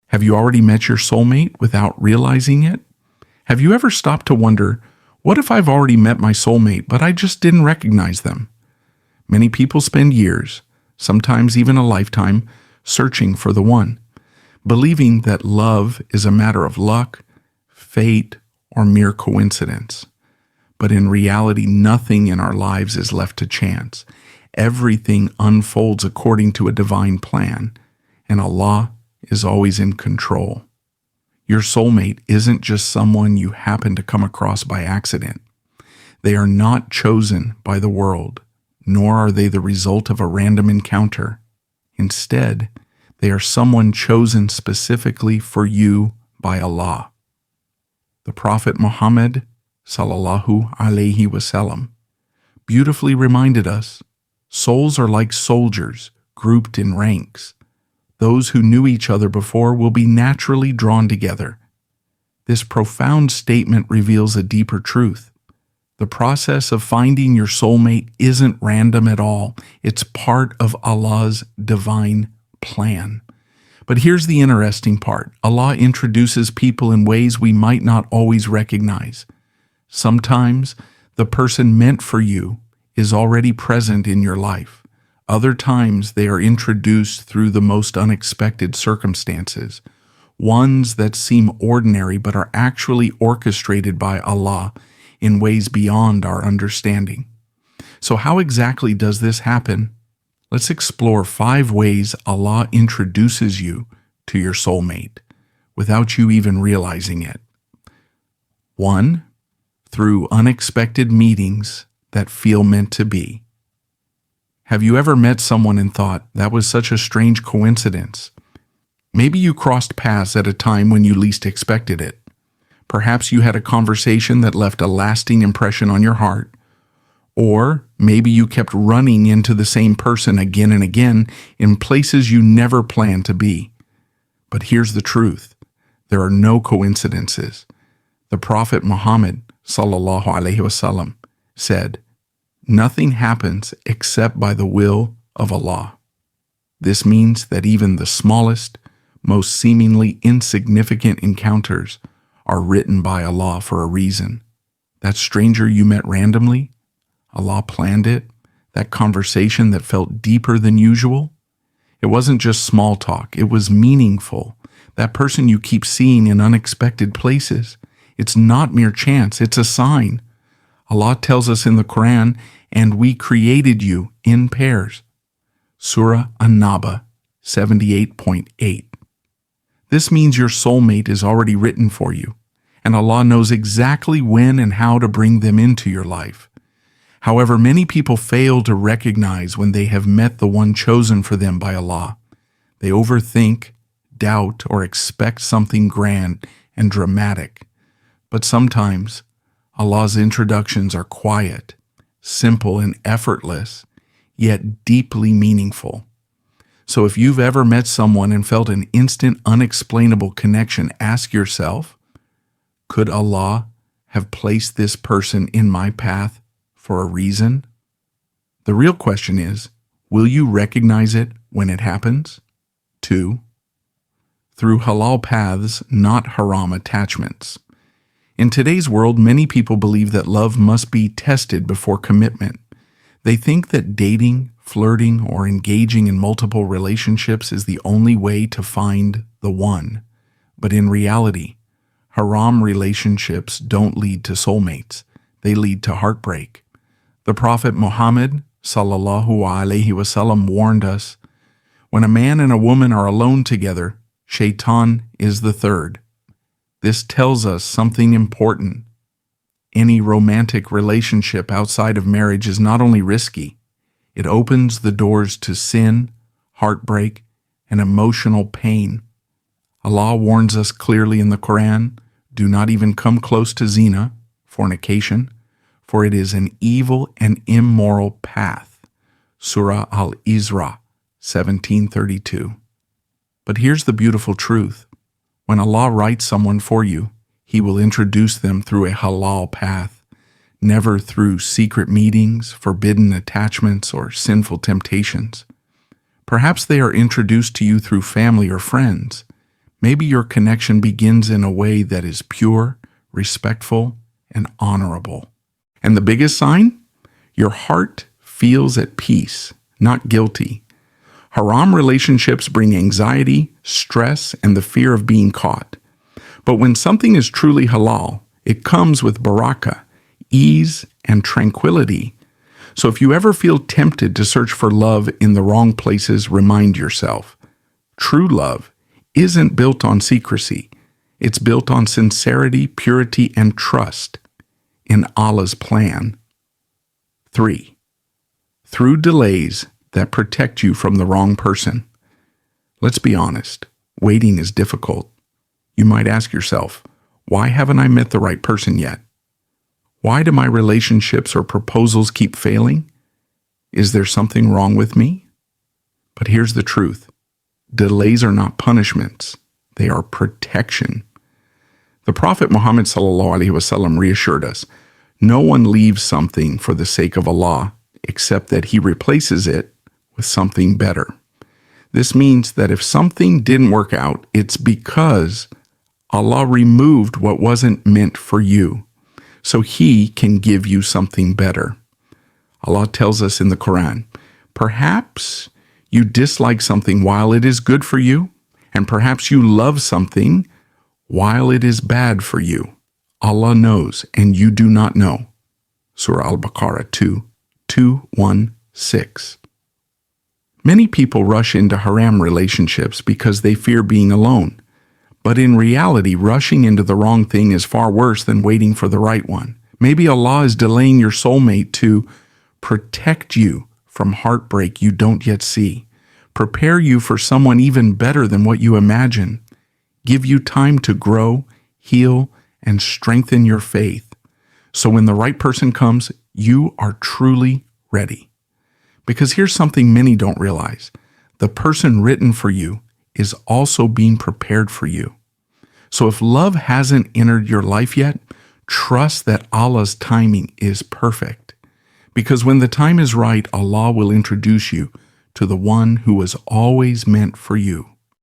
Have you already met your soulmate without realizing it? Have you ever stopped to wonder, what if I've already met my soulmate, but I just didn't recognize them? Many people spend years, sometimes even a lifetime, searching for the one, believing that love is a matter of luck, fate, or mere coincidence. But in reality, nothing in our lives is left to chance. Everything unfolds according to a divine plan, and Allah is always in control. Your soulmate isn't just someone you happen to come across by accident. They are not chosen by the world, nor are they the result of a random encounter. Instead, they are someone chosen specifically for you by Allah. The Prophet Muhammad sallallahu alaihi wasallam beautifully reminded us, souls are like soldiers grouped in ranks. Those who knew each other before will be naturally drawn together. This profound statement reveals a deeper truth. The process of finding your soulmate isn't random at all. It's part of Allah's divine plan. But here's the interesting part. Allah introduces people in ways we might not always recognize. Sometimes the person meant for you is already present in your life. Other times they are introduced through the most unexpected circumstances, ones that seem ordinary but are actually orchestrated by Allah in ways beyond our understanding. So how exactly does this happen? Let's explore 5 ways Allah introduces you to your soulmate without you even realizing it. 1. Through unexpected meetings that feel meant to be. Have you ever met someone and thought, that was such a strange coincidence? Maybe you crossed paths at a time when you least expected it. Perhaps you had a conversation that left a lasting impression on your heart. Or maybe you kept running into the same person again and again in places you never planned to be. But here's the truth. There are no coincidences. The Prophet Muhammad sallallahu alaihi wasallam said, "Nothing happens except by the will of Allah." This means that even the smallest, most seemingly insignificant encounters are written by Allah for a reason. That stranger you met randomly, Allah planned it. That conversation that felt deeper than usual, it wasn't just small talk, it was meaningful. That person you keep seeing in unexpected places, it's not mere chance, it's a sign. Allah tells us in the Quran, "And we created you in pairs." Surah An-Naba 78.8. This means your soulmate is already written for you, and Allah knows exactly when and how to bring them into your life. However, many people fail to recognize when they have met the one chosen for them by Allah. They overthink, doubt, or expect something grand and dramatic. But sometimes, Allah's introductions are quiet, simple, and effortless, yet deeply meaningful. So if you've ever met someone and felt an instant, unexplainable connection, ask yourself, could Allah have placed this person in my path for a reason? The real question is, will you recognize it when it happens? 2. Through halal paths, not haram attachments. In today's world, many people believe that love must be tested before commitment. They think that dating, flirting, or engaging in multiple relationships is the only way to find the one. But in reality, haram relationships don't lead to soulmates. They lead to heartbreak. The Prophet Muhammad sallallahu alaihi wasallam warned us, when a man and a woman are alone together, Shaitan is the third. This tells us something important. Any romantic relationship outside of marriage is not only risky, it opens the doors to sin, heartbreak, and emotional pain. Allah warns us clearly in the Quran, do not even come close to zina, fornication, for it is an evil and immoral path. Surah Al-Isra 17:32. But here's the beautiful truth. When Allah writes someone for you, He will introduce them through a halal path, never through secret meetings, forbidden attachments, or sinful temptations. Perhaps they are introduced to you through family or friends, Maybe your connection begins in a way that is pure, respectful, and honorable. And the biggest sign? Your heart feels at peace, not guilty. Haram relationships bring anxiety, stress, and the fear of being caught. But when something is truly halal, it comes with barakah, ease, and tranquility. So if you ever feel tempted to search for love in the wrong places, remind yourself, true love isn't built on secrecy. It's built on sincerity, purity, and trust in Allah's plan. 3. Through delays that protect you from the wrong person. Let's be honest, waiting is difficult. You might ask yourself, why haven't I met the right person yet? Why do my relationships or proposals keep failing? Is there something wrong with me? But here's the truth. Delays are not punishments. They are protection. The Prophet Muhammad ﷺ reassured us, no one leaves something for the sake of Allah, except that he replaces it with something better. This means that if something didn't work out, it's because Allah removed what wasn't meant for you, so He can give you something better. Allah tells us in the Quran, perhaps you dislike something while it is good for you, and perhaps you love something while it is bad for you. Allah knows, and you do not know. Surah Al-Baqarah 2:1-6. Many people rush into haram relationships because they fear being alone. But in reality, rushing into the wrong thing is far worse than waiting for the right one. Maybe Allah is delaying your soulmate to protect you from heartbreak you don't yet see, prepare you for someone even better than what you imagine, give you time to grow, heal, and strengthen your faith. So when the right person comes, you are truly ready. Because here's something many don't realize. The person written for you is also being prepared for you. So if love hasn't entered your life yet, trust that Allah's timing is perfect. Because when the time is right, Allah will introduce you to the one who was always meant for you.